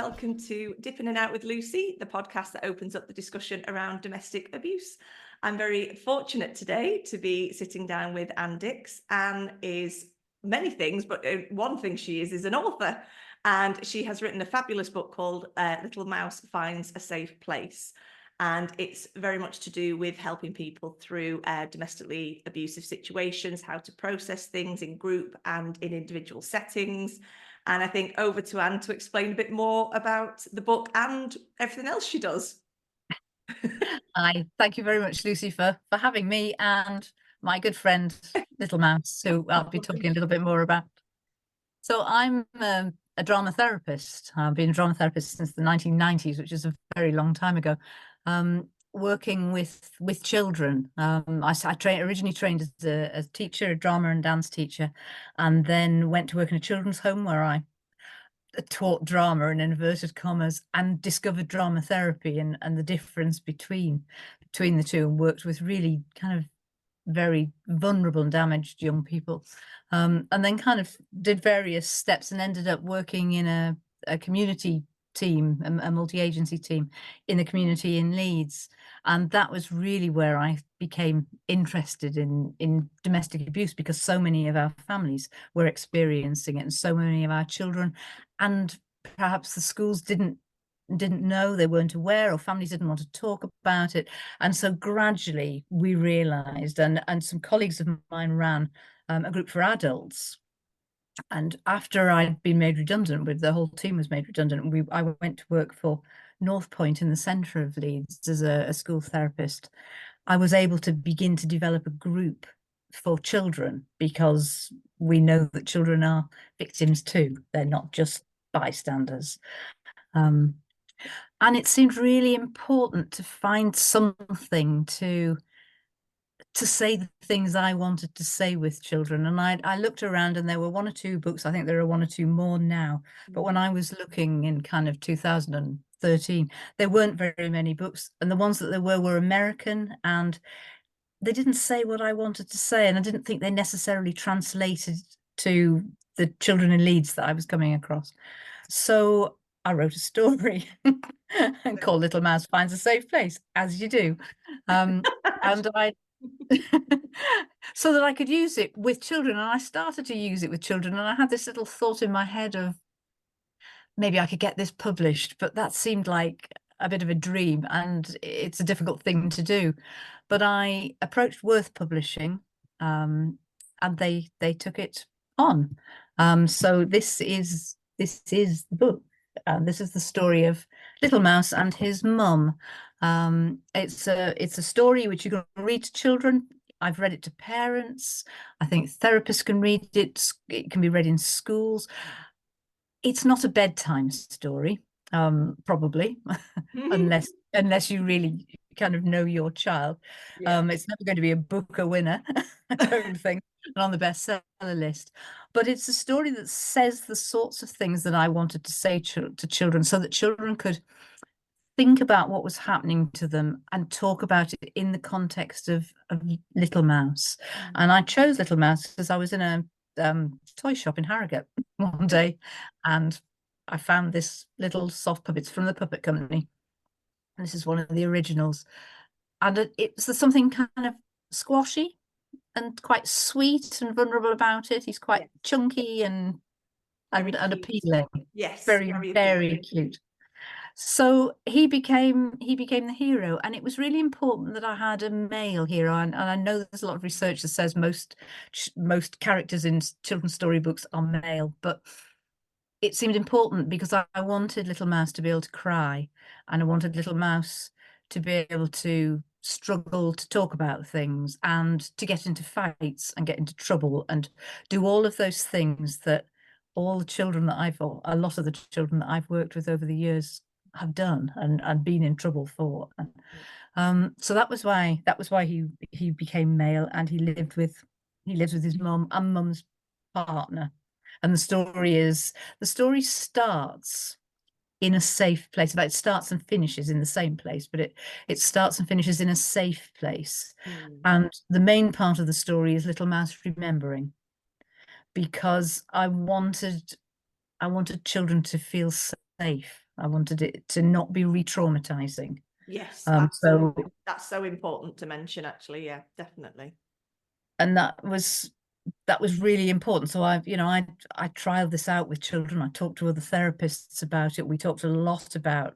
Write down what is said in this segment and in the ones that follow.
welcome to Dipping and Out with Lucy, the podcast that opens up the discussion around domestic abuse. I'm very fortunate today to be sitting down with Anne Dix. Anne is many things, but one thing she is an author, and she has written a fabulous book called Little Mouse Finds a Safe Place. And it's very much to do with helping people through domestically abusive situations, how to process things in group and in individual settings. And I think over to Anne to explain a bit more about the book and everything else she does. Hi, thank you very much, Lucy, for having me and my good friend, Little Mouse, who I'll be talking a little bit more about. So I'm a drama therapist. I've been a drama therapist since the 1990s, which is a very long time ago, working with children. I originally trained as a teacher, a drama and dance teacher, and then went to work in a children's home where I taught drama in inverted commas and discovered drama therapy and the difference between the two, and worked with really kind of very vulnerable and damaged young people, and then kind of did various steps and ended up working in a community team, a multi-agency team in the community in Leeds. And that was really where I became interested in domestic abuse, because so many of our families were experiencing it, and so many of our children, and perhaps the schools didn't know, they weren't aware, or families didn't want to talk about it. And so gradually we realized, and some colleagues of mine ran a group for adults. And after I'd been made redundant, with the whole team was made redundant, I went to work for North Point in the centre of Leeds as a school therapist. I was able to begin to develop a group for children, because we know that children are victims too. They're not just bystanders. And it seemed really important to find something to say the things I wanted to say with children. And I looked around, and there were one or two books. I think there are one or two more now. But when I was looking in kind of 2013, there weren't very many books. And the ones that there were American, and they didn't say what I wanted to say. And I didn't think they necessarily translated to the children in Leeds that I was coming across. So I wrote a story called Little Mouse Finds a Safe Place, as you do. And I so that I could use it with children. And I started to use it with children, and I had this little thought in my head of maybe I could get this published, but that seemed like a bit of a dream, and it's a difficult thing to do. But I approached Worth Publishing, and they took it on. So this is the book. This is the story of Little Mouse and his mum. It's a story which you can read to children. I've read it to parents. I think therapists can read it. It can be read in schools. It's not a bedtime story, probably, unless you really kind of know your child. Yeah. It's never going to be a Booker winner, I don't think, and on the bestseller list. But it's a story that says the sorts of things that I wanted to say to children, so that children could think about what was happening to them and talk about it in the context of Little Mouse. And I chose Little Mouse because I was in a toy shop in Harrogate one day, and I found this little soft puppet. It's from the Puppet Company. And this is one of the originals. And it's something kind of squashy and quite sweet and vulnerable about it. He's quite chunky and appealing. Yes, very, very cute. So he became the hero, and it was really important that I had a male hero. And I know there's a lot of research that says most characters in children's storybooks are male, but it seemed important because I wanted Little Mouse to be able to cry, and I wanted Little Mouse to be able to struggle to talk about things and to get into fights and get into trouble and do all of those things that all the children that a lot of the children that I've worked with over the years have done and been in trouble for. So that was why he became male, and he lives with his mum and mum's partner. And the story starts in a safe place. It starts and finishes in the same place, but it starts and finishes in a safe place. And the main part of the story is Little Mouse remembering, because I wanted children to feel safe. I wanted it to not be re-traumatizing. Yes, So, absolutely. That's so important to mention, actually. Yeah, definitely. and that was really important. So I trialed this out with children. I talked to other therapists about it. We talked a lot about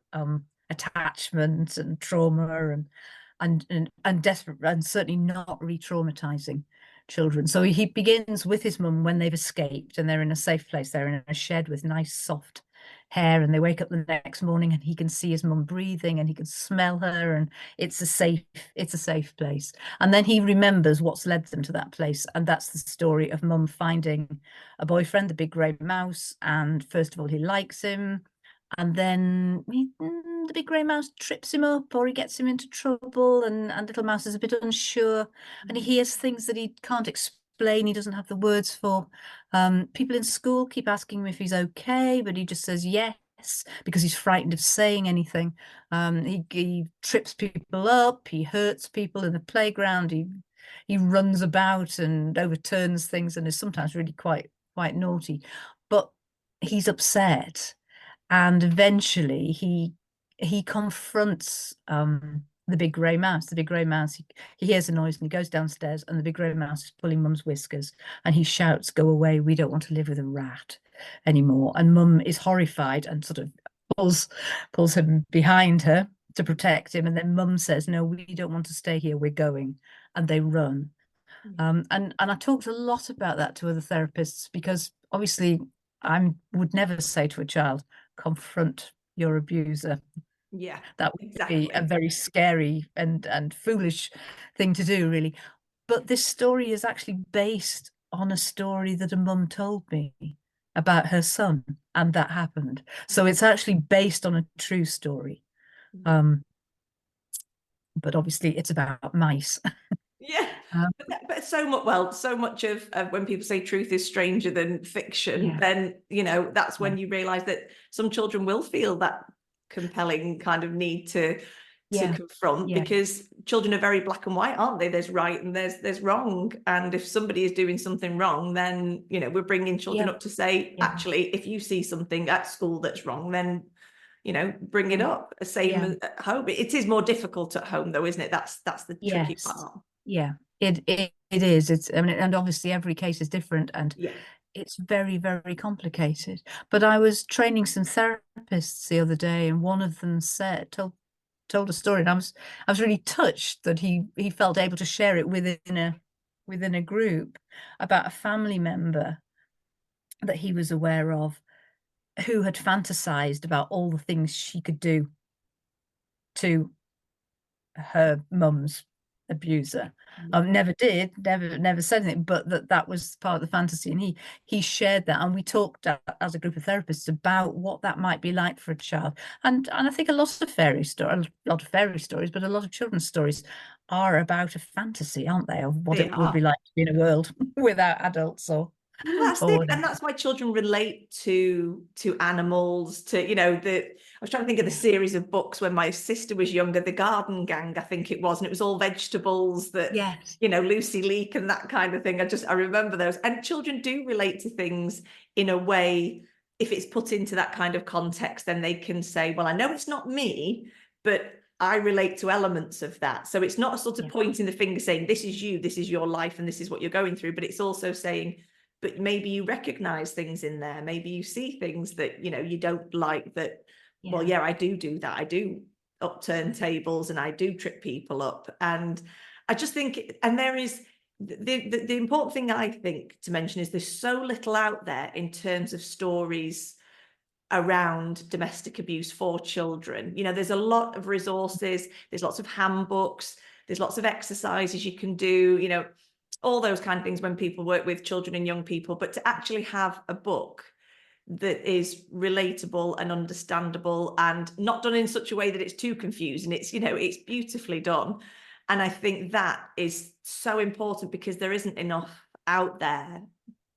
attachment and trauma and desperate, and certainly not re-traumatizing children. So he begins with his mum when they've escaped and they're in a safe place. They're in a shed with nice soft hair, and they wake up the next morning and he can see his mum breathing and he can smell her, and it's a safe place. And then he remembers what's led them to that place, and that's the story of mum finding a boyfriend, the big grey mouse, and first of all he likes him, and then the big grey mouse trips him up, or he gets him into trouble, and little mouse is a bit unsure, and he hears things that he can't explain, he doesn't have the words for. People in school keep asking him if he's okay, but he just says yes because he's frightened of saying anything. He trips people up, he hurts people in the playground, he runs about and overturns things and is sometimes really quite naughty, but he's upset, and eventually he confronts the big grey mouse. The big grey mouse, he hears a noise and he goes downstairs, and the big grey mouse is pulling mum's whiskers, and he shouts, "Go away, we don't want to live with a rat anymore." And mum is horrified and sort of pulls him behind her to protect him, and then mum says, "No, we don't want to stay here, we're going," and they run. And I talked a lot about that to other therapists, because obviously I would never say to a child, confront your abuser. Yeah, That would be a exactly. very scary and foolish thing to do, really. But this story is actually based on a story that a mum told me about her son, and that happened. So it's actually based on a true story. Um, but obviously it's about mice. Yeah, Um, but so much, well, so much of when people say truth is stranger than fiction, yeah, then, that's yeah, when you realize that some children will feel that compelling kind of need to yeah, confront, yeah, because children are very black and white, aren't they? There's right and there's wrong. And if somebody is doing something wrong, then, we're bringing children yeah, up to say, yeah, actually, if you see something at school that's wrong, then bring it yeah, up. Same yeah. as at home. It is more difficult at home, though, isn't it? That's the tricky Yes. part. Yeah. It is. I mean, and obviously every case is different, and Yeah. it's very, very complicated. But I was training some therapists the other day, and one of them told a story, and I was really touched that he felt able to share it within a group, about a family member that he was aware of, who had fantasized about all the things she could do to her mum's abuser. Never did, never said anything, but that was part of the fantasy. And he shared that, and we talked as a group of therapists about what that might be like for a child. And I think a lot of fairy stories, but a lot of children's stories are about a fantasy, aren't they, of what They it would be are. like to be in a world without adults Well, that's or it, whatever. and that's why children relate to animals. I was trying to think of the Yeah. series of books when my sister was younger, The Garden Gang, I think it was, and it was all vegetables that, Yes. Lucy Leak and that kind of thing. I remember those, and children do relate to things in a way. If it's put into that kind of context, then they can say, well, I know it's not me, but I relate to elements of that. So it's not a sort of Yeah. pointing the finger saying, this is you, this is your life, and this is what you're going through, but it's also saying, but maybe you recognize things in there. Maybe you see things that, you don't like that. Well, Yeah. yeah, I do that. I do upturn tables and I do trip people up. And I just think, and there is the important thing I think to mention is there's so little out there in terms of stories around domestic abuse for children. There's a lot of resources, there's lots of handbooks, there's lots of exercises you can do, all those kind of things when people work with children and young people. But to actually have a book that is relatable and understandable and not done in such a way that it's too confusing, it's beautifully done. And I think that is so important, because there isn't enough out there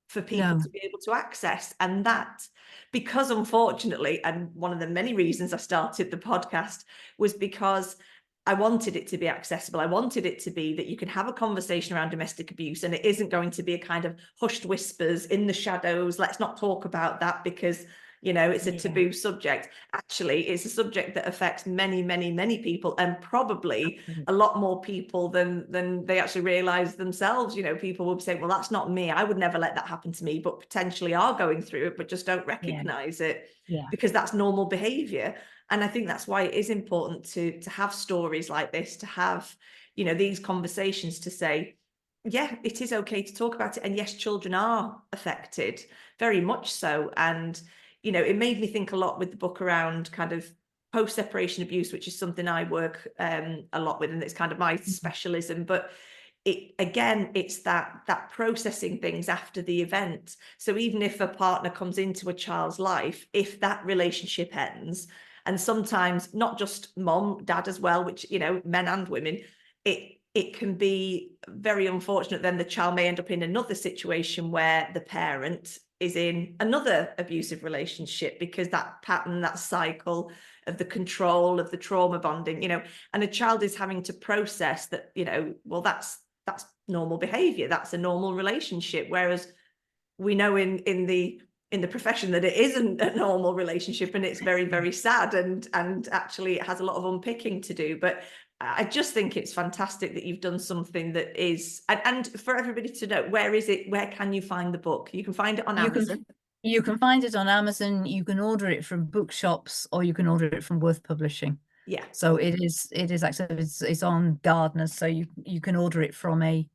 for people No. to be able to access. And that, because unfortunately, and one of the many reasons I started the podcast was because I wanted it to be accessible. I wanted it to be that you can have a conversation around domestic abuse, and it isn't going to be a kind of hushed whispers in the shadows. Let's not talk about that because, it's a taboo subject. Actually, it's a subject that affects many, many, many people, and probably a lot more people than they actually realize themselves. People will be saying, well, that's not me, I would never let that happen to me, but potentially are going through it, but just don't recognize it because that's normal behavior. And I think that's why it is important to have stories like this, to have these conversations, to say, yeah, it is okay to talk about it. And yes, children are affected, very much so. And, it made me think a lot with the book around kind of post-separation abuse, which is something I work a lot with, and it's kind of my specialism. But it's that processing things after the event. So even if a partner comes into a child's life, if that relationship ends, and sometimes not just mom, dad as well, which, men and women, it can be very unfortunate. Then the child may end up in another situation where the parent is in another abusive relationship, because that pattern, that cycle of the control, of the trauma bonding, and a child is having to process that, well, that's normal behavior, that's a normal relationship. Whereas we know in the profession that it isn't a normal relationship, and it's very, very sad, and actually it has a lot of unpicking to do. But I just think it's fantastic that you've done something that is, and for everybody to know, where is it? Where can you find the book? You can find it on Amazon. You can find it on Amazon. You can order it from bookshops, or you can order it from Worth Publishing. Yeah. So it is actually it's on Gardeners, so you can order it from a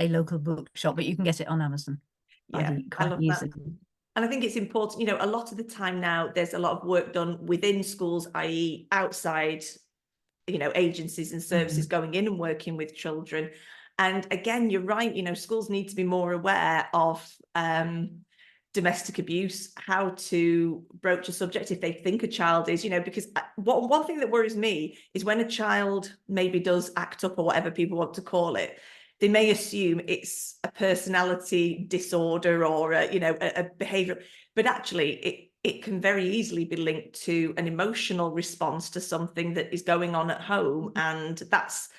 local bookshop, but you can get it on Amazon. Yeah, I love easily. that. And I think it's important, a lot of the time now there's a lot of work done within schools, i.e. outside, agencies and services going in and working with children. And again, you're right, schools need to be more aware of domestic abuse, how to broach a subject if they think a child is, because one thing that worries me is when a child maybe does act up, or whatever people want to call it, they may assume it's a personality disorder or a behavior, but actually it can very easily be linked to an emotional response to something that is going on at home. And that's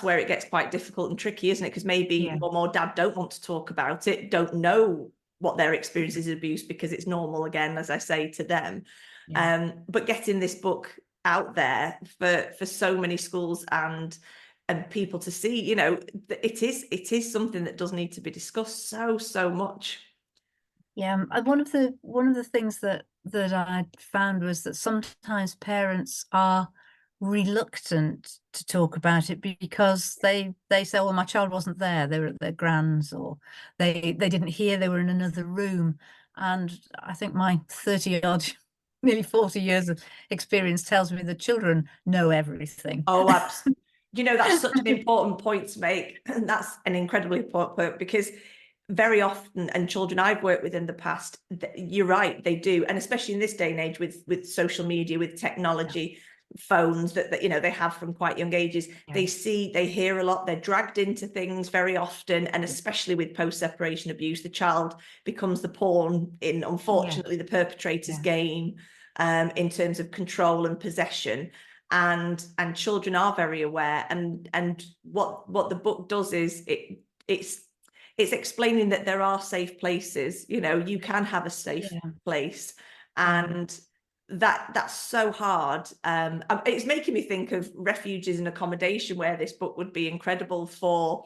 where it gets quite difficult and tricky, isn't it? Because maybe mom or dad don't want to talk about it, don't know what their experience is of abuse, because it's normal, again, as I say, to them. But getting this book out there for so many schools and people to see, it is something that does need to be discussed so much. Yeah, one of the things that I found was that sometimes parents are reluctant to talk about it because they say, well, my child wasn't there, they were at their grand's, or they didn't hear, they were in another room. And I think my 30-odd, nearly 40 years of experience tells me that children know everything. Oh, absolutely. That's such an important point to make. And that's an incredibly important point, because very often, and children I've worked with in the past, you're right, they do. And especially in this day and age with social media, with technology, phones that they have from quite young ages, they hear a lot, they're dragged into things very often. And especially with post-separation abuse, the child becomes the pawn in, unfortunately, the perpetrator's game, in terms of control and possession. And children are very aware. And what the book does is it's explaining that there are safe places. You can have a safe place. And that's so hard. It's making me think of refuges and accommodation, where this book would be incredible for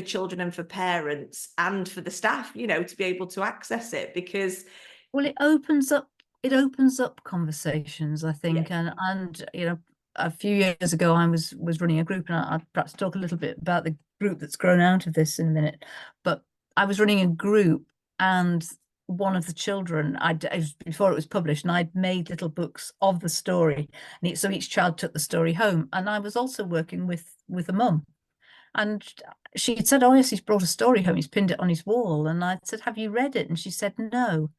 children and for parents and for the staff, to be able to access it, because it opens up conversations, I think. And a few years ago I was running a group, and I'll perhaps talk a little bit about the group that's grown out of this in a minute. But I was running a group, and one of the children, before it was published, and I'd made little books of the story, and so each child took the story home. And I was also working with a mum, and she had said, oh yes, he's brought a story home, he's pinned it on his wall. And I said, have you read it? And she said no.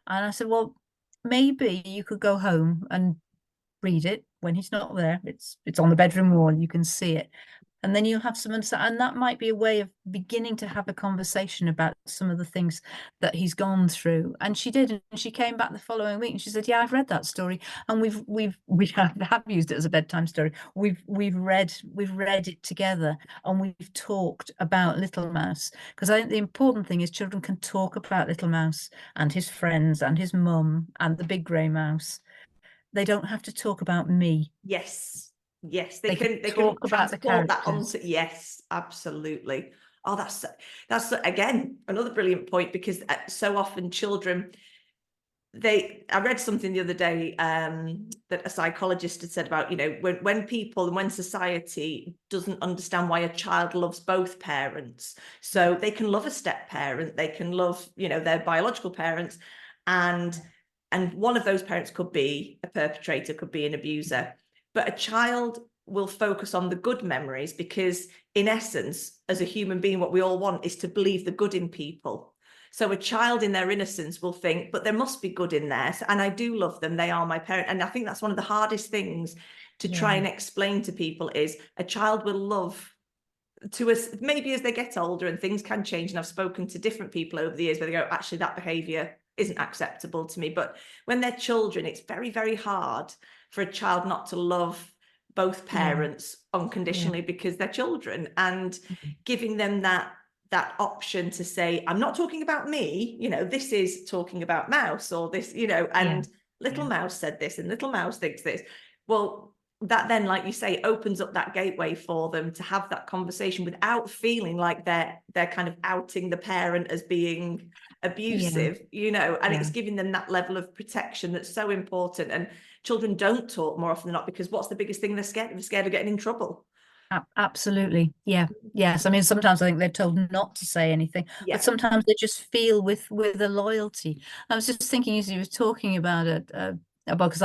And I said, well, maybe you could go home and read it when he's not there. It's on the bedroom wall, you can see it. and then you'll have some understanding, and that might be a way of beginning to have a conversation about some of the things that he's gone through. And she did, and she came back the following week and she said, yeah, I've read that story, and we have used it as a bedtime story. We've read it together, and we've talked about Little Mouse, because I think the important thing is children can talk about Little Mouse and his friends and his mum and the big grey mouse. They don't have to talk about me. Yes. Yes, They can they can talk about the transport that characters. onto, yes, absolutely. Oh, that's again another brilliant point, because so often children, I read something the other day that a psychologist had said about, when people and when society doesn't understand why a child loves both parents, so they can love a step parent, they can love, their biological parents, and one of those parents could be a perpetrator, could be an abuser, but a child will focus on the good memories, because in essence, as a human being, what we all want is to believe the good in people. So a child in their innocence will think, but there must be good in there. And I do love them. They are my parent. And I think that's one of the hardest things to try and explain to people, is a child will love to us, maybe as they get older and things can change. And I've spoken to different people over the years where they go, actually, that behavior isn't acceptable to me. But when they're children, it's very, very hard for a child not to love both parents unconditionally, because they're children, and giving them that option to say, I'm not talking about me, this is talking about Mouse, or this, and Little Mouse said this and Little Mouse thinks this. Well, that then, like you say, opens up that gateway for them to have that conversation without feeling like they're kind of outing the parent as being abusive, and it's giving them that level of protection that's so important. And children don't talk more often than not, because what's the biggest thing they're scared of? They're scared of getting in trouble. Absolutely. Yeah. Yes. I mean, sometimes I think they're told not to say anything, but Yeah. sometimes they just feel with a loyalty. I was just thinking as you were talking about it, about, because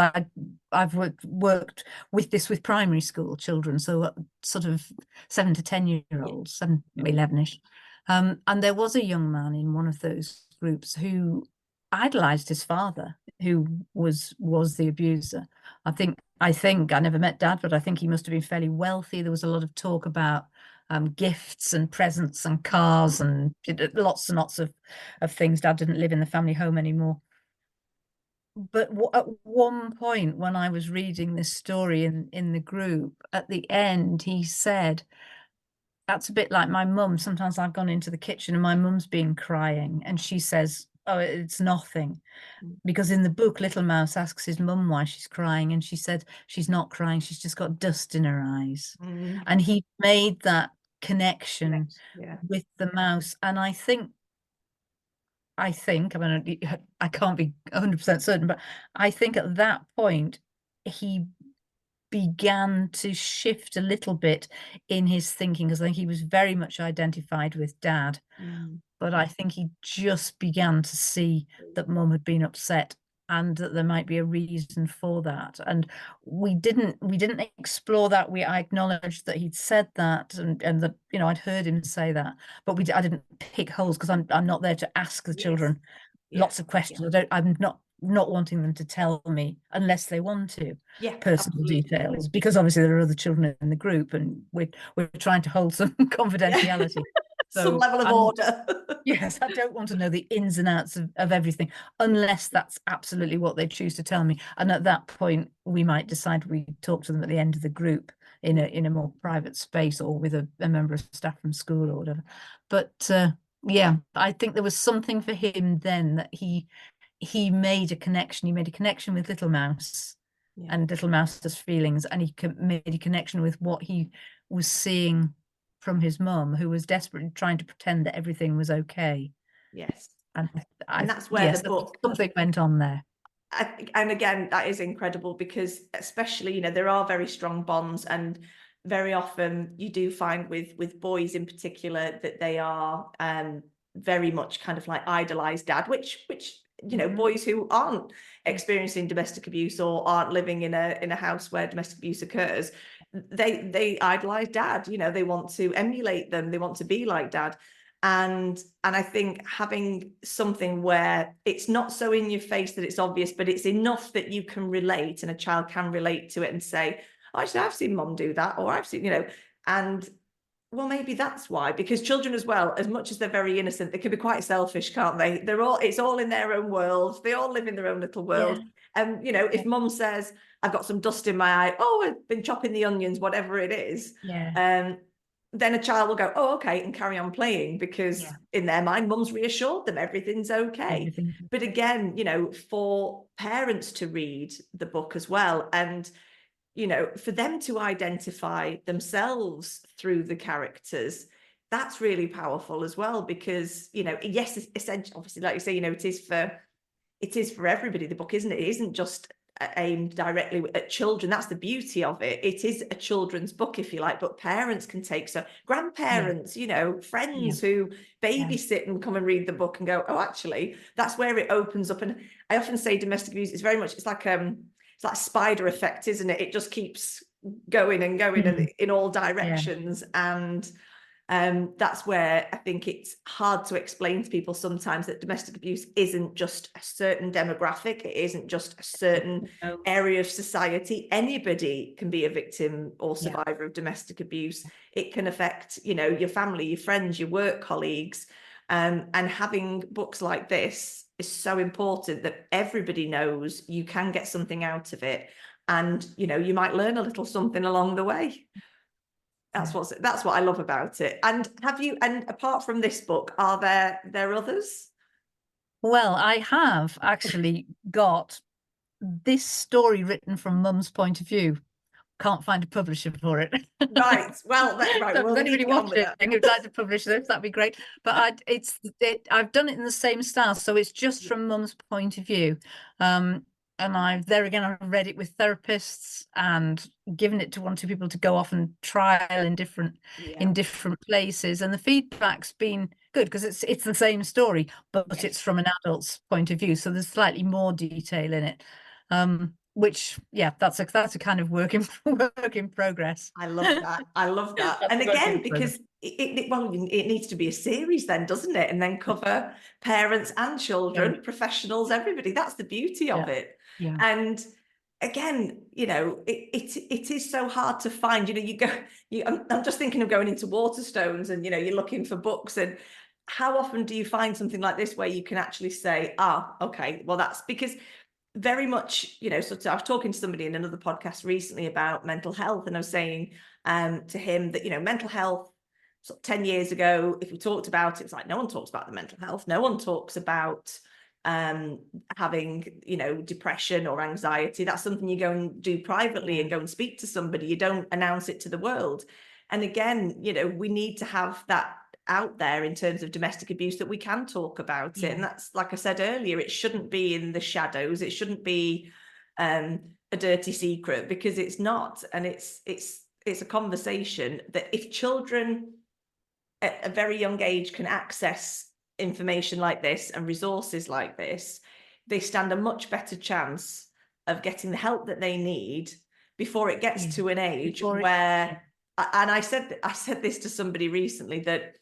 I've worked with primary school children, so sort of 7 to 10 year olds, 11ish. And there was a young man in one of those groups who idolized his father, who was the abuser. I think I never met Dad, but I think he must have been fairly wealthy. There was a lot of talk about gifts and presents and cars and lots and lots of things. Dad didn't live in the family home anymore. But at one point, when I was reading this story in the group, at the end, he said, that's a bit like my mum. Sometimes I've gone into the kitchen and my mum's been crying, and she says, oh, it's nothing. Because in the book, Little Mouse asks his mum why she's crying, and she said she's not crying, she's just got dust in her eyes. And he made that connection with the mouse. And I mean, I can't be 100% certain, but I think at that point, he began to shift a little bit in his thinking, because I think he was very much identified with Dad. But I think he just began to see that Mum had been upset and that there might be a reason for that. And we didn't explore that. I acknowledged that he'd said that, and that, I'd heard him say that, but I didn't pick holes, because I'm not there to ask the children lots of questions. I'm not wanting them to tell me unless they want to personal details, because obviously there are other children in the group and we're trying to hold some confidentiality. Some level of order. Yes, I don't want to know the ins and outs of everything, unless that's absolutely what they choose to tell me. And at that point, we might decide we talk to them at the end of the group in a more private space, or with a member of staff from school or whatever. But yeah, I think there was something for him then, that he made a connection. He made a connection with Little Mouse and Little Mouse's feelings, and he made a connection with what he was seeing from his mum, who was desperately trying to pretend that everything was okay. Yes. And that's where the book, something went on there. And again, that is incredible, because especially, there are very strong bonds, and very often you do find with boys in particular that they are very much kind of like idolized Dad, which boys who aren't experiencing domestic abuse or aren't living in a house where domestic abuse occurs, they idolize Dad. They want to emulate them, they want to be like Dad. And I think having something where it's not so in your face that it's obvious, but it's enough that you can relate, and a child can relate to it and say, oh, actually, I've seen Mom do that, or I've seen, and Well, maybe that's why, because children as well, as much as they're very innocent, they can be quite selfish, can't they? It's all in their own world. They all live in their own little Yeah, world. And, if mum says, I've got some dust in my eye, oh, I've been chopping the onions, whatever it is, yeah, then a child will go, oh, okay, and carry on playing because yeah. in their mind, mum's reassured them everything's okay. Everything. But again, for parents to read the book as well, and for them to identify themselves through the characters, that's really powerful as well, because yes, essentially, obviously, like you say, it is for everybody, the book, isn't it? It isn't just aimed directly at children. That's the beauty of it. It is a children's book, if you like, but parents can take, so Yeah, grandparents, yeah, friends who yeah, babysit and come and read the book and go, oh, actually, that's where it opens up. And I often say domestic abuse is very much, it's like spider effect, isn't it? It just keeps going and going and in all yeah, directions. And that's where I think it's hard to explain to people sometimes that domestic abuse isn't just a certain demographic. It isn't just a certain no, area of society. Anybody can be a victim or yeah, survivor of domestic abuse. It can affect, your family, your friends, your work colleagues. And having books like this is so important that everybody knows you can get something out of it. And, you might learn a little something along the way. yeah. That's what I love about it. And apart from this book, are there others? Well, I have actually got this story written from Mum's point of view. Can't find a publisher for it. Right. Well, right. So if We'll there's need to anybody get on with watching that. who'd like to publish this, that'd be great. But I've done it in the same style, so it's just from Mum's point of view. And I've read it with therapists and given it to one or two people to go off and trial Yeah. in different places. And the feedback's been good because it's the same story, but it's Yes. from an adult's point of view. So there's slightly more detail in it. Which yeah, that's a kind of work in progress. I love that. I love that. That's And a work again, in progress. because it needs to be a series then, doesn't it? And then cover parents and Yeah, children, professionals, everybody. That's the beauty of yeah, it. yeah, And again, it is so hard to find. I'm just thinking of going into Waterstones, and you're looking for books. And how often do you find something like this where you can actually say, okay, well, that's because very much, so I was talking to somebody in another podcast recently about mental health, and I was saying to him that, mental health, 10 years ago, if we talked about it, it's like no one talks about the mental health. No one talks about having, depression or anxiety. That's something you go and do privately and go and speak to somebody. You don't announce it to the world. And again, we need to have that out there in terms of domestic abuse, that we can talk about it. And that's, like I said earlier, it shouldn't be in the shadows. It shouldn't be a dirty secret, because it's not. And it's a conversation that if children at a very young age can access information like this and resources like this, they stand a much better chance of getting the help that they need before it gets to an age before it, yeah, where, and I said this to somebody recently, that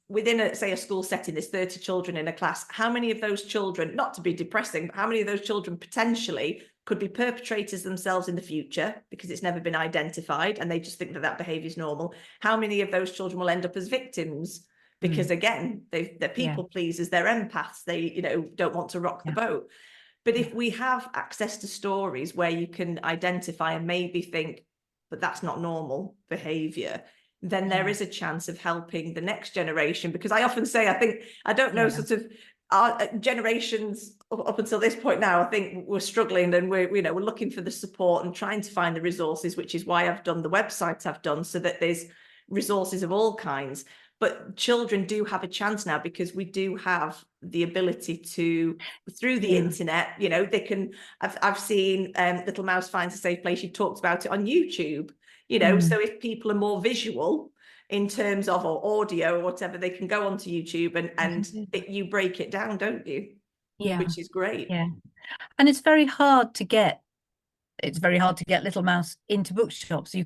within say a school setting, there's 30 children in a class. How many of those children, not to be depressing, but how many of those children potentially could be perpetrators themselves in the future because it's never been identified and they just think that behavior is normal? How many of those children will end up as victims because again, they're people pleasers, they're empaths, they don't want to rock the boat. But if we have access to stories where you can identify and maybe think, but that's not normal behavior, then there is a chance of helping the next generation. Because I often say, I don't know, sort of our generations up until this point now, I think we're struggling, and we're looking for the support and trying to find the resources, which is why I've done the website I've done, so that there's resources of all kinds. But children do have a chance now, because we do have the ability to, through the internet, they can, I've seen Little Mouse Finds a Safe Place, you talked about it on YouTube, so if people are more visual in terms of, or audio or whatever, they can go onto YouTube and you break it down, don't you? yeah, Which is great. yeah. And it's very hard to get Little Mouse into bookshops. I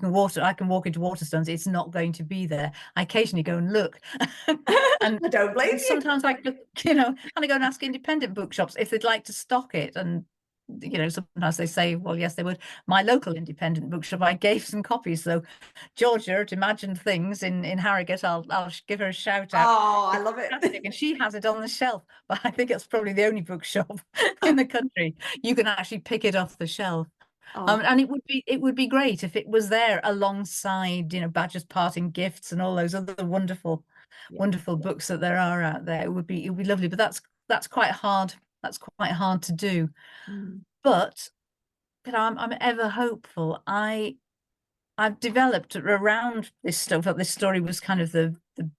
can walk into Waterstones, it's not going to be there. I occasionally go and look. and I don't blame you. sometimes I and I go and ask independent bookshops if they'd like to stock it. And you know, sometimes they say, well, yes, they would. My local independent bookshop, I gave some copies. So Georgia at Imagined Things in Harrogate, I'll give her a shout out. Oh, I It's love fantastic. it. And she has it on the shelf, but I think it's probably the only bookshop in the country you can actually pick it off the shelf. Oh, And it would be great if it was there alongside, Badger's Parting Gifts and all those other wonderful, yeah. wonderful books that there are out there. It would be lovely, but that's quite hard. That's quite hard to do. Mm. But I'm ever hopeful. I've developed around this stuff. This story was kind of the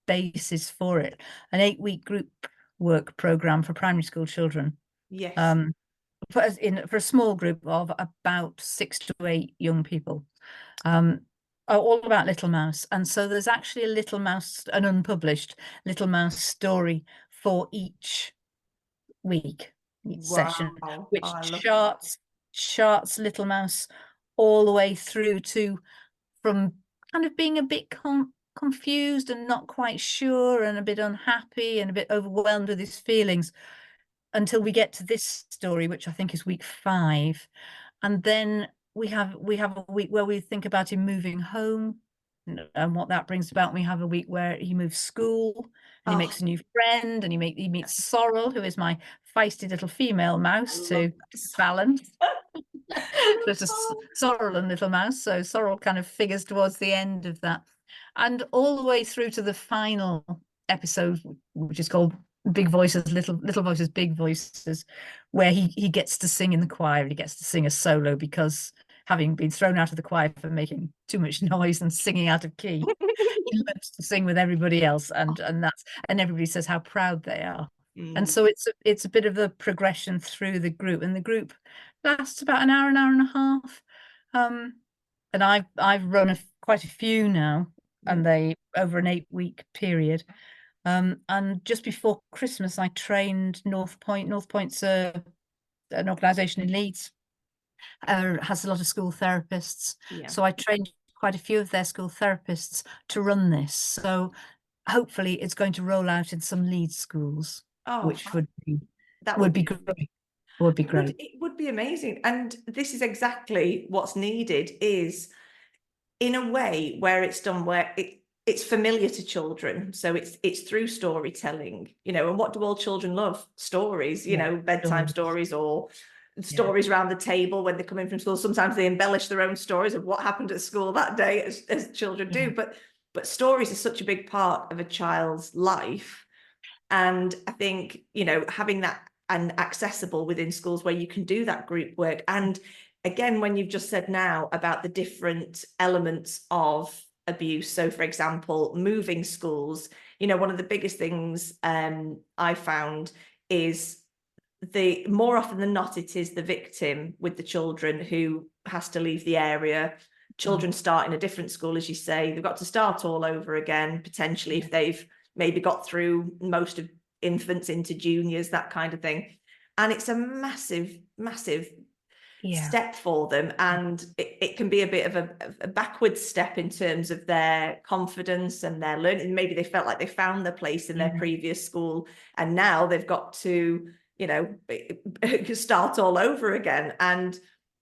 basis for it. An 8-week group work program for primary school children. Yes. Um, for a small group of about 6 to 8 young people, all about Little Mouse. And so there's actually a Little Mouse, an unpublished Little Mouse story for each week, each session, Wow. Oh, which I love that. charts Little Mouse all the way through to, from kind of being a bit confused and not quite sure and a bit unhappy and a bit overwhelmed with his feelings, until we get to this story, which I think is week 5. And then we have a week where we think about him moving home and what that brings about. We have a week where he moves school and he Oh, makes a new friend, and he meets Sorrel, who is my feisty little female I mouse love to that so balance. There's a much. Sorrel and Little Mouse, so Sorrel kind of figures towards the end of that, and all the way through to the final episode, which is called Big Voices, Little Voices, Big Voices, where he gets to sing in the choir. He gets to sing a solo because, having been thrown out of the choir for making too much noise and singing out of key, he learns to sing with everybody else, and everybody says how proud they are. And Mm, so it's a bit of a progression through the group, and the group lasts about an hour and a half. And I've run quite a few now, yeah. and they over an 8-week period. And just before Christmas, I trained North Point. North Point's an organisation in Leeds, has a lot of school therapists. Yeah. So I trained quite a few of their school therapists to run this. So hopefully it's going to roll out in some Leeds schools, Oh, which would be that would would be be great. Would be great. it would be amazing. And this is exactly what's needed, is in a way where it's done where it's familiar to children. So it's through storytelling, and what do all children love? Stories, Yeah. bedtime Stories. stories, or Yeah. stories around the table when they come in from school. Sometimes they embellish their own stories of what happened at school that day, as children Yeah. do. But stories are such a big part of a child's life. And I think, having that and accessible within schools where you can do that group work. And again, when you've just said now about the different elements of abuse. So, for example, moving schools, one of the biggest things I found is the more often than not, it is the victim with the children who has to leave the area. Mm. Children start in a different school, as you say, they've got to start all over again, potentially, Yeah. if they've maybe got through most of infants into juniors, that kind of thing. And it's a massive, massive Yeah. step for them. And it can be a bit of a backward step in terms of their confidence and their learning. Maybe they felt like they found their place in their Yeah. previous school, and now they've got to, start all over again. And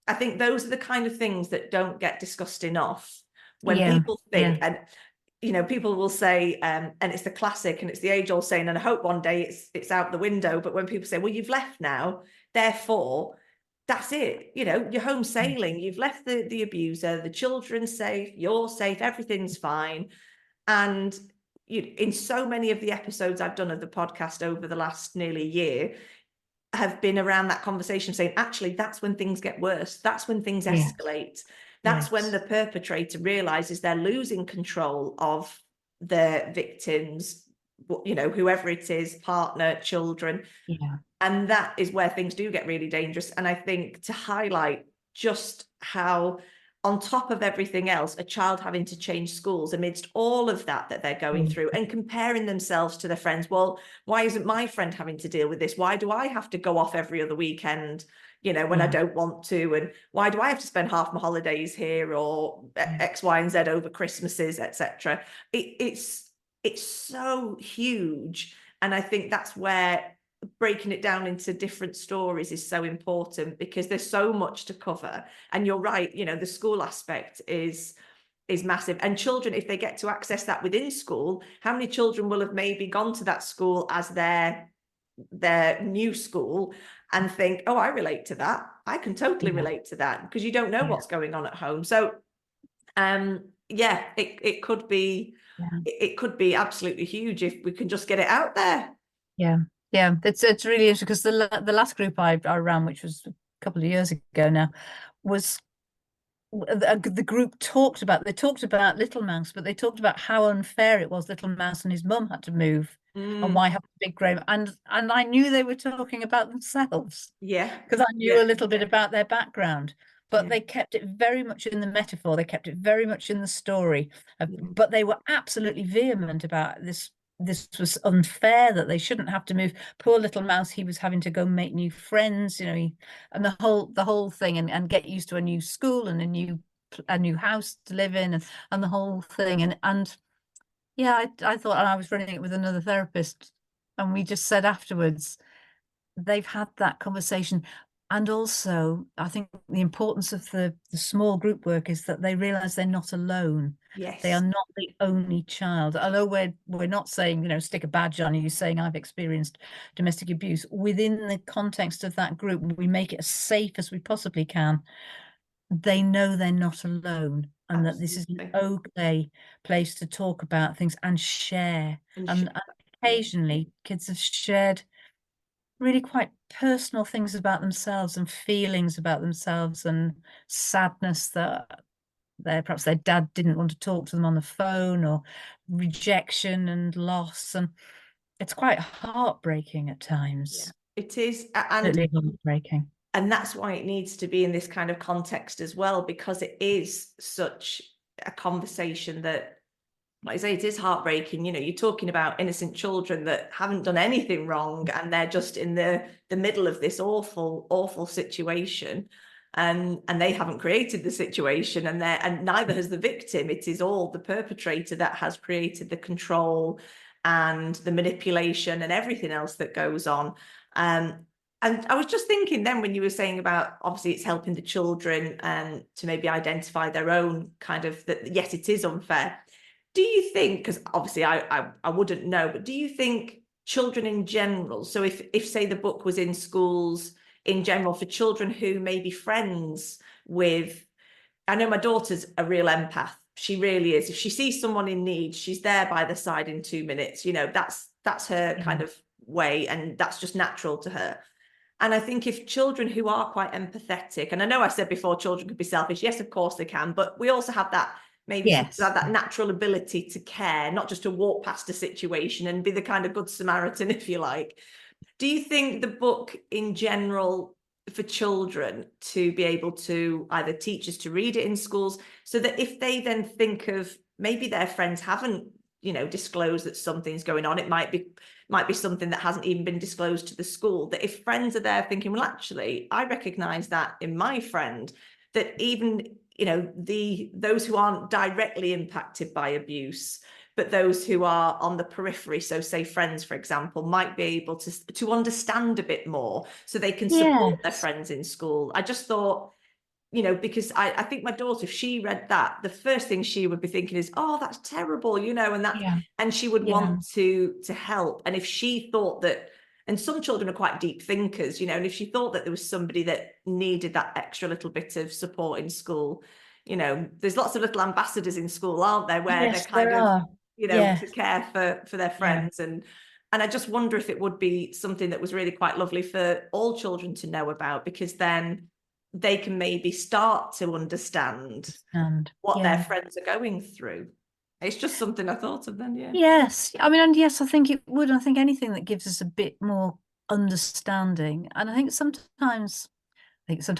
I think those are the kind of things that don't get discussed enough when Yeah. people Yeah. think, and people will say, and it's the classic, and it's the age old saying, and I hope one day it's out the window. But when people say, well, you've left now, therefore that's it, you're home sailing, you've left the abuser, the children safe, you're safe, everything's fine. And in so many of the episodes I've done of the podcast over the last nearly year have been around that conversation, saying actually that's when things get worse, that's when things Yeah. escalate, that's when Yes. the perpetrator realizes they're losing control of their victims, whoever it is, partner, children. Yeah. And that is where things do get really dangerous. And I think to highlight just how, on top of everything else, a child having to change schools amidst all of that they're going Mm. through, and comparing themselves to their friends. Well, why isn't my friend having to deal with this? Why do I have to go off every other weekend, when I Yeah. don't want to? And why do I have to spend half my holidays here, or Yeah. X, Y, and Z over Christmases, etc.? It's so huge. And I think that's where breaking it down into different stories is so important, because there's so much to cover. And you're right, you know, the school aspect is massive. And children, if they get to access that within school, how many children will have maybe gone to that school as their new school and think, oh, I relate to that, I can totally relate to that, because you don't know what's going on at home. So yeah, it could be, it could be absolutely huge if we can just get it out there. Yeah, it's really interesting, because the last group I ran, which was a couple of years ago now, was the group they talked about Little Mouse, but they talked about how unfair it was Little Mouse and his mum had to move, and why have a big grey, and I knew they were talking about themselves, Yeah, because I knew a little bit about their background, but yeah, they kept it very much in the metaphor, they kept it very much in the story, but they were absolutely vehement about this was unfair, that they shouldn't have to move. Poor Little Mouse, he was having to go make new friends, you know, and the whole thing, and get used to a new school and a new house to live in, and the whole thing. And yeah, I thought, and I was running it with another therapist, and we just said afterwards, they've had that conversation. And also, I think the importance of the small group work is that they realize they're not alone. They are yes, not the only child. Although we're not saying, you know, stick a badge on you saying I've experienced domestic abuse. Within the context of that group, we make it as safe as we possibly can. They know they're not alone, and that this is an absolutely. okay place to talk about things and share. And And occasionally, kids have shared really quite personal things about themselves, and feelings about themselves, and sadness that perhaps their dad didn't want to talk to them on the phone, or rejection and loss. And it's quite heartbreaking at yeah, times. it is. And Totally heartbreaking. that's why it needs to be in this kind of context as well, because it is such a conversation that, like I say, it is heartbreaking. You know, you're talking about innocent children that haven't done anything wrong, and they're just in the middle of this awful situation, and they haven't created the situation, and neither has the victim. It is all the perpetrator that has created the control and the manipulation and everything else that goes on. Um, and I was just thinking then, when you were saying about, obviously it's helping the children to maybe identify their own kind of, that yes, it is unfair. Do you think, because obviously I wouldn't know, but do you think children in general, so if say the book was in schools in general for children who may be friends with, I know my daughter's a real empath. She really is. If she sees someone in need, she's there by the side in 2 minutes. You know, that's her kind of way, and that's just natural to her. And I think if children who are quite empathetic, and I know I said before children could be selfish, yes, of course they can, but we also have that, maybe some Yes. have that natural ability to care, not just to walk past a situation and be the kind of good Samaritan, if you like. Do you think the book in general, for children to be able to, either teachers to read it in schools, so that if they then think of, maybe their friends haven't, you know, disclosed that something's going on, it might be something that hasn't even been disclosed to the school, that if friends are there thinking, well, actually, I recognize that in my friend, that even, you know, those who aren't directly impacted by abuse, but those who are on the periphery, so say friends, for example, might be able to understand a bit more, so they can support their Yes. friends in school. I just thought, you know, because I think my daughter, if she read that, the first thing she would be thinking is, oh, that's terrible, you know, Yeah. and she would Yeah. want to help. And if she thought that, and some children are quite deep thinkers, you know, and if she thought that there was somebody that needed that extra little bit of support in school, you know, there's lots of little ambassadors in school, aren't there, where they're Yes, kind there of, are. you know, Yes. to care for their Yeah. friends. And I just wonder if it would be something that was really quite lovely for all children to know about, because then they can maybe start to understand And what their yeah. friends are going through. It's just something I thought of then, yeah. Yes. I mean, and yes, I think it would. I think anything that gives us a bit more understanding. And I think sometimes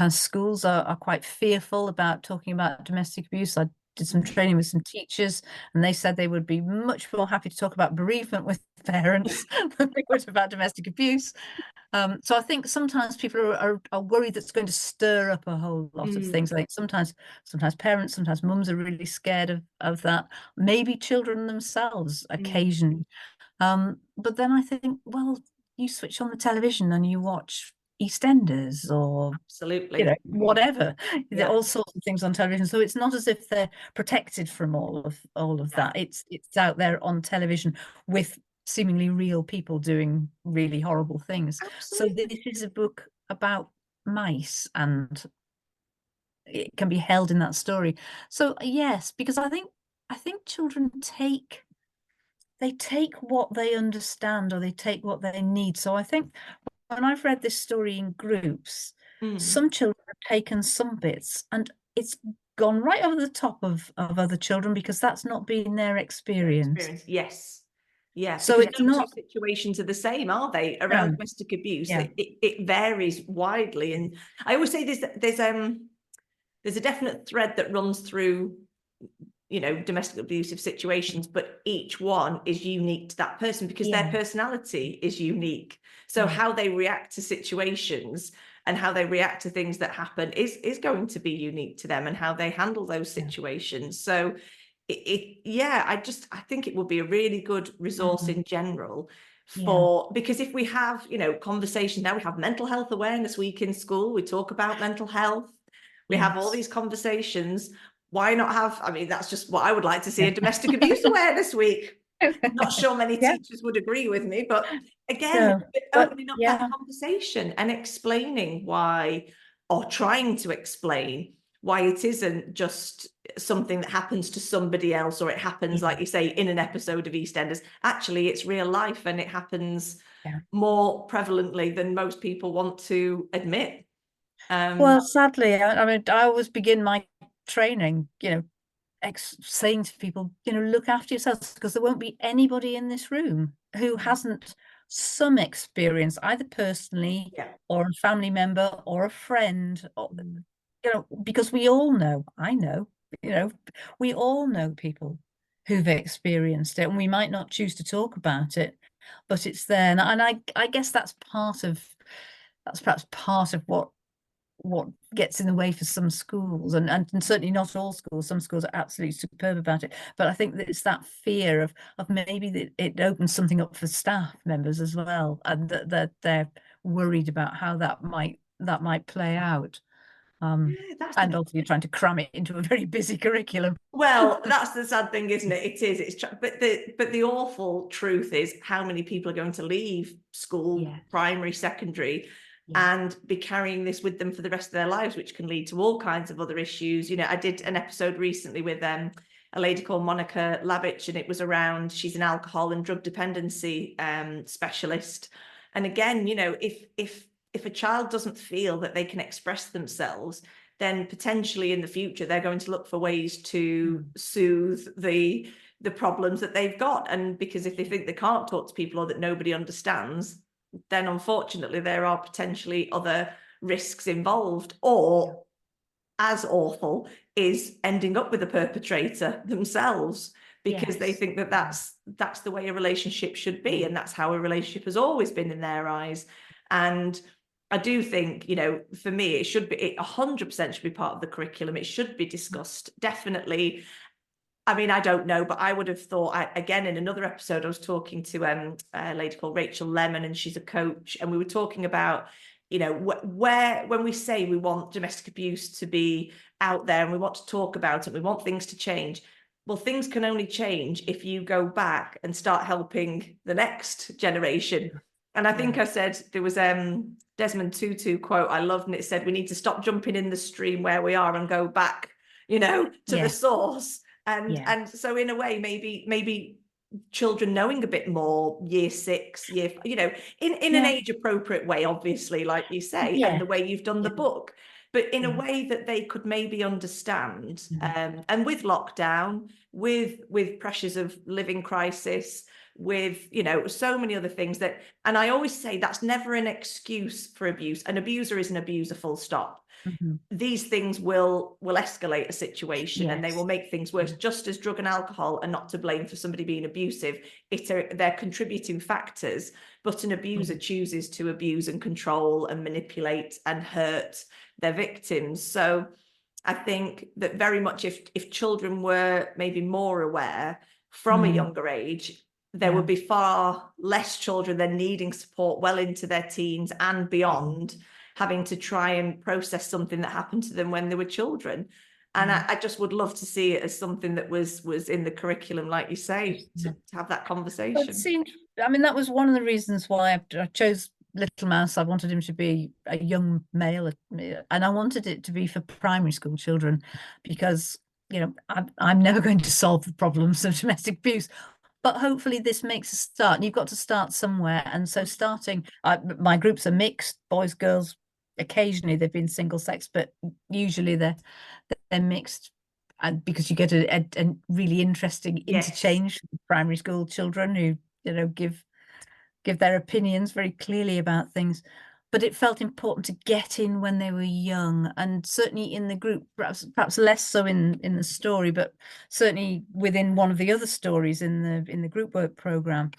schools are quite fearful about talking about domestic abuse. I did some training with some teachers, and they said they would be much more happy to talk about bereavement with parents than they would about domestic abuse. So I think sometimes people are worried that's going to stir up a whole lot of things. I think sometimes parents, sometimes mums are really scared of that. Maybe children themselves Mm. occasionally. But then I think, well, you switch on the television and you watch EastEnders or, you know, Absolutely. whatever. There are Yeah. all sorts of things on television. So it's not as if they're protected from all of Yeah. that. It's out there on television with seemingly real people doing really horrible things. So Absolutely. this is a book about mice, and it can be held in that story. So yes, because I think children take what they understand, or they take what they need. So I think when I've read this story in groups, Mm. some children have taken some bits and it's gone right over the top of other children because that's not been their Their experience. experience. Yes. Yeah, So because it's no two not, situations are the same, are they? Around no, domestic abuse, yeah, it varies widely. And I always say there's a definite thread that runs through, you know, domestic abusive situations, but each one is unique to that person because their yeah, personality is unique. So yeah, how they react to situations and how they react to things that happen is going to be unique to them, and how they handle those yeah. situations. So yeah, I think it would be a really good resource Mhm. in general Yeah. for, because if we have, you know, conversations now, we have mental health awareness week in school, we talk about mental health, we have all Yes. these conversations. Why not have, I mean, that's just what I would like to see, Yeah. a domestic abuse awareness week. Not sure many Yeah. teachers would agree with me, but again, No, but opening up that yeah, conversation and explaining why, or trying to explain why it isn't just something that happens to somebody else, or it happens, yeah, like you say, in an episode of EastEnders. Actually, it's real life, and it happens yeah. more prevalently than most people want to admit. Well, sadly, I mean, I always begin my training, you know, saying to people, you know, look after yourselves because there won't be anybody in this room who hasn't some experience, either personally Yeah. or a family member or a friend, or, Mm. you know, because we all know, I know, you know, we all know people who've experienced it, and we might not choose to talk about it, but it's there. And I guess that's perhaps part of what gets in the way for some schools, and certainly not all schools. Some schools are absolutely superb about it, but I think that it's that fear of maybe that it opens something up for staff members as well, and that they're worried about how that might play out. Yeah, that's the And also you're trying to cram it into a very busy curriculum. Well, that's the sad thing, isn't it? It is. But the awful truth is how many people are going to leave school, Yes, primary, secondary, yeah. and be carrying this with them for the rest of their lives, which can lead to all kinds of other issues. You know, I did an episode recently with a lady called Monica Labich, and it was around, she's an alcohol and drug dependency specialist. And again, you know, if a child doesn't feel that they can express themselves, then potentially in the future they're going to look for ways to Mm. soothe the problems that they've got. And because if they think they can't talk to people, or that nobody understands, then unfortunately there are potentially other risks involved. Or as awful is ending up with a perpetrator themselves, because they Yes. think that that's the way a relationship should be, and that's how a relationship has always been in their eyes. And I do think, you know, for me, it should be, it 100% should be part of the curriculum. It should be discussed, definitely. I mean, I don't know, but I would have thought, again, in another episode, I was talking to a lady called Rachel Lemon, and she's a coach, and we were talking about, you know, where, when we say we want domestic abuse to be out there and we want to talk about it, we want things to change. Well, things can only change if you go back and start helping the next generation. And I think Yeah. I said, there was Desmond Tutu quote I loved, and it said, we need to stop jumping in the stream where we are and go back, you know, to the Yeah. source. Yeah. And so in a way, maybe children knowing a bit more, year 6, you know, in an Yeah. age appropriate way, obviously, like you say, and Yeah. the way you've done the Yeah. book, but in a Yeah. way that they could maybe understand. Mhm. And with lockdown, with pressures of living crisis, with, you know, so many other things that, and I always say that's never an excuse for abuse. An abuser is an abuser, full stop. Mhm. These things will escalate a situation, and they will Yes. make things worse. Yeah. Just as drug and alcohol are not to blame for somebody being abusive, they're contributing factors, but an abuser Yeah. chooses to abuse and control and manipulate and hurt their victims. So I think that very much, if children were maybe more aware from a Mm. younger age, there would be far less children then needing support well into their teens and beyond, having to try and process something that happened to them when they were children. And I just would love to see it as something that was in the curriculum, like you say, to have that conversation. It seemed, I mean, that was one of the reasons why I chose Little Mouse. I wanted him to be a young male, and I wanted it to be for primary school children, because, you know, I'm never going to solve the problems of domestic abuse, but hopefully this makes a start. And you've got to start somewhere. And so starting, my groups are mixed, boys, girls. Occasionally they've been single sex, but usually they're mixed. And because you get a really interesting interchange with primary school children who, you know, give their opinions very clearly about things. But it felt important to get in when they were young, and certainly in the group, perhaps less so in the story, but certainly within one of the other stories in the group work program,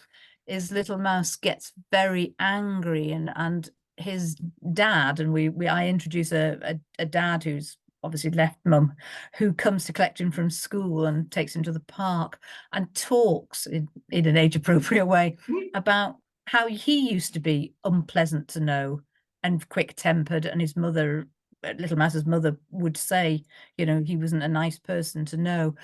is Little Mouse gets very angry, and his dad, and I introduce a dad who's obviously left mum, who comes to collect him from school and takes him to the park and talks in an age appropriate way about how he used to be unpleasant to know and quick tempered, and his mother, Little Mouse's mother, would say, you know, he wasn't a nice person to know,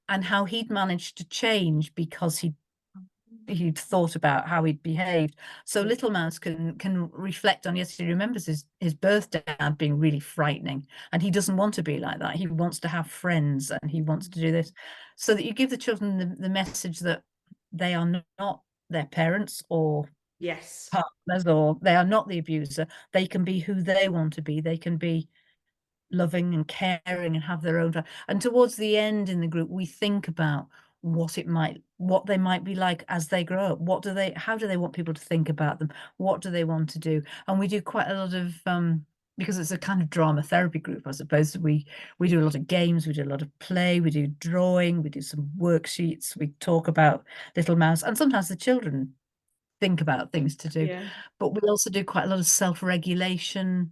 and how he'd managed to change because he'd thought about how he'd behaved. So Little Mouse can reflect on, yes, he remembers his birth dad being really frightening, and he doesn't want to be like that. He wants to have friends, and he wants to do this, so that you give the children the message that they are not their parents or partners, or they are not the abuser. They can be who they want to be. They can be loving and caring and have their own time. And towards the end in the group, we think about what they might be like as they grow up. How do they want people to think about them? What do they want to do? And we do quite a lot of because it's a kind of drama therapy group, I suppose. We do a lot of games, we do a lot of play, we do drawing, we do some worksheets, we talk about Little Mouse, and sometimes the children think about things to do. But we also do quite a lot of self-regulation,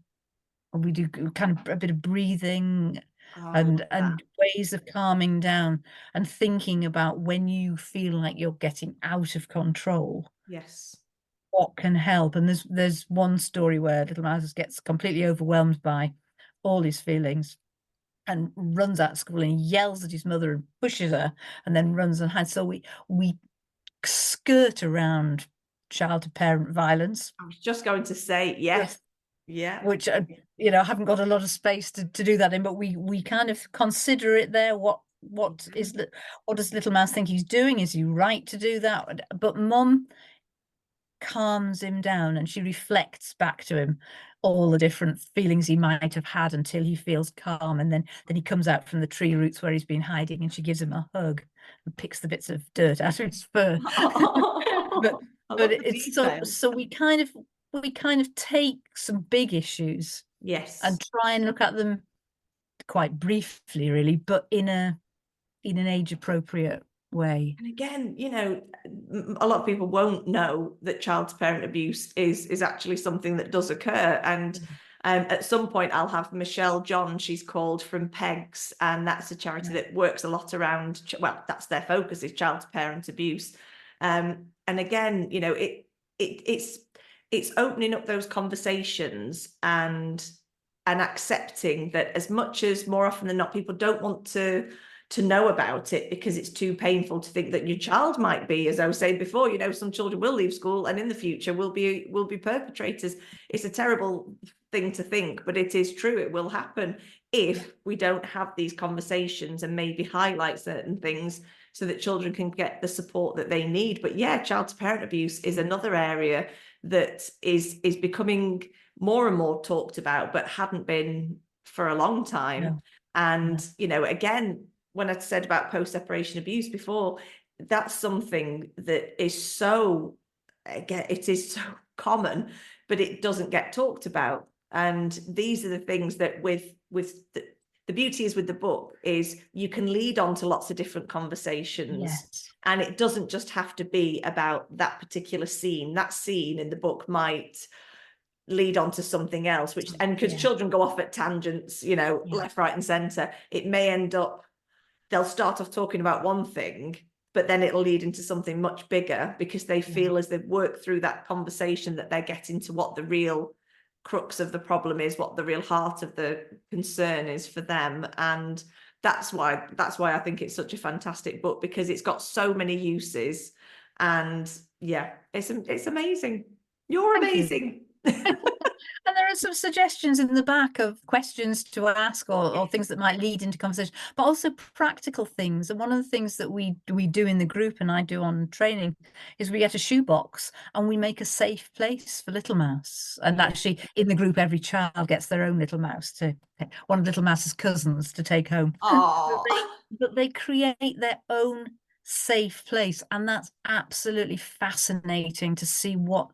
and we do kind of a bit of breathing and ways of calming down and thinking about when you feel like you're getting out of control. What can help? And there's one story where Little Mouse gets completely overwhelmed by all his feelings and runs out of school and yells at his mother and pushes her and then runs and hides. So we skirt around child to parent violence. I was just going to say, yes. Yeah. Which, you know, I haven't got a lot of space to do that in, but we kind of consider it there. What does Little Mouse think he's doing? Is he right to do that? But Mum calms him down, and she reflects back to him all the different feelings he might have had until he feels calm, and then he comes out from the tree roots where he's been hiding, and she gives him a hug and picks the bits of dirt out of his fur. but it's so we kind of take some big issues, and try and look at them quite briefly, really, but in an age appropriate way. And again, you know, a lot of people won't know that child to parent abuse is actually something that does occur. And at some point I'll have Michelle John, she's called, from PEGS, and that's a charity that works a lot around, well, that's their focus, is child to parent abuse. And again, you know, it's opening up those conversations and accepting that, as much as more often than not people don't want to know about it because it's too painful to think that your child might be, as I was saying before, you know, some children will leave school and in the future will be perpetrators. It's a terrible thing to think, but it is true. It will happen if we don't have these conversations and maybe highlight certain things so that children can get the support that they need. But yeah, child to parent abuse is another area that is becoming more and more talked about, but hadn't been for a long time. And you know, again, when I said about post-separation abuse before, that's something that is so, again, it is so common, but it doesn't get talked about. And these are the things that with the beauty is with the book is you can lead on to lots of different conversations. And it doesn't just have to be about that particular scene. That scene in the book might lead on to something else, which, and because children go off at tangents, you know, left, right and center, it may end up, they'll start off talking about one thing, but then it'll lead into something much bigger because they feel as they've worked through that conversation that they're getting to what the real crux of the problem is, what the real heart of the concern is for them. And that's why I think it's such a fantastic book, because it's got so many uses. And yeah, it's amazing. You're amazing. And there are some suggestions in the back of questions to ask, or things that might lead into conversation, but also practical things. And one of the things that we do in the group, and I do on training, is we get a shoebox and we make a safe place for Little Mouse. And actually, in the group, every child gets their own little mouse, to one of Little Mouse's cousins, to take home. But they create their own safe place, and that's absolutely fascinating to see what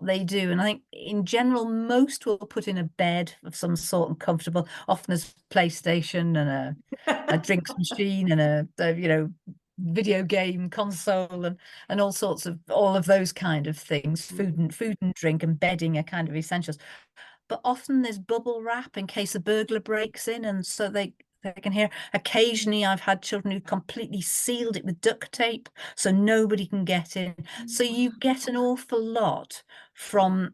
they do. And I think in general, most will put in a bed of some sort and comfortable. Often there's PlayStation and a drinks machine and a video game console and all of those kind of things. Food and drink and bedding are kind of essentials. But often there's bubble wrap in case a burglar breaks in, and so they can hear. Occasionally I've had children who completely sealed it with duct tape so nobody can get in. So you get an awful lot from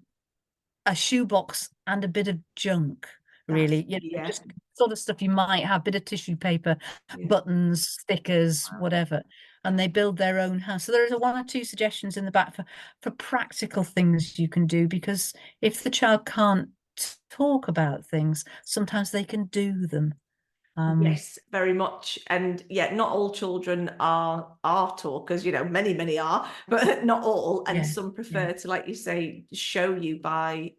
a shoebox and a bit of junk, really. Just sort of stuff you might have, bit of tissue paper, buttons, stickers, whatever. And they build their own house. So there is one or two suggestions in the back for practical things you can do, because if the child can't talk about things, sometimes they can do them. Yes, very much. And not all children are talkers, many are, but not all. And some prefer to, like you say, show you by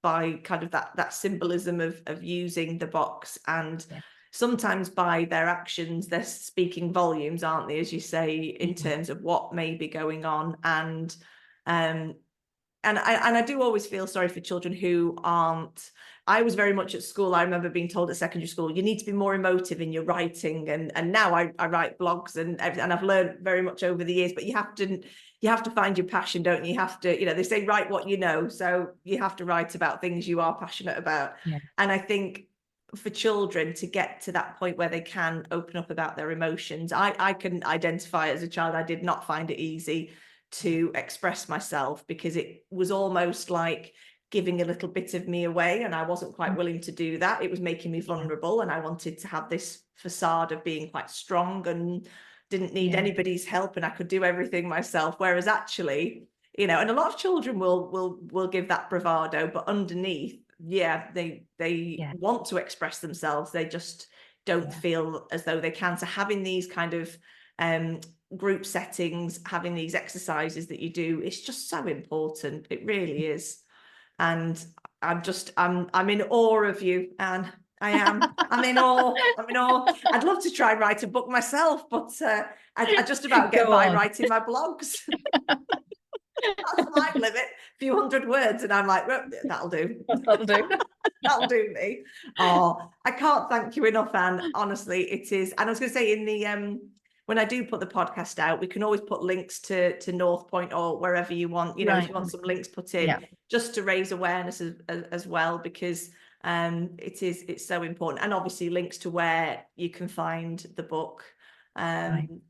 kind of that symbolism of using the box. And sometimes by their actions, they're speaking volumes, aren't they, as you say, in terms of what may be going on. And I do always feel sorry for children who aren't. I was very much at school. I remember being told at secondary school, you need to be more emotive in your writing. And now I write blogs and everything, and I've learned very much over the years. But you have to find your passion, don't you? You have to, they say write what you know. So you have to write about things you are passionate about. And I think for children to get to that point where they can open up about their emotions, I can identify as a child, I did not find it easy to express myself, because it was almost like giving a little bit of me away, and I wasn't quite willing to do that. It was making me vulnerable, and I wanted to have this facade of being quite strong and didn't need anybody's help, and I could do everything myself. Whereas actually, and a lot of children will give that bravado, but underneath, they want to express themselves. They just don't feel as though they can. So having these kind of group settings, having these exercises that you do, it's just so important. It really is. And I'm in awe of you, Anne. I am. I'm in awe. I'd love to try and write a book myself, but I just about get by writing my blogs. That's my limit, a few hundred words, and I'm like, well, that'll do. That'll do me. Oh, I can't thank you enough, Anne. Honestly, it is. And I was going to say, in the when I do put the podcast out, we can always put links to North Point or wherever you want, if you want some links put in, just to raise awareness as well, because it's so important. And obviously links to where you can find the book. And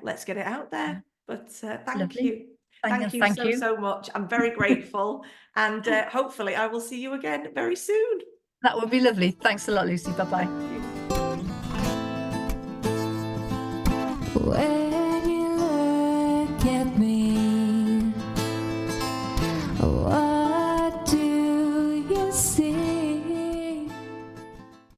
let's get it out there. But thank you. Thank you so much. I'm very grateful. And hopefully I will see you again very soon. That would be lovely. Thanks a lot, Lucy. Bye-bye.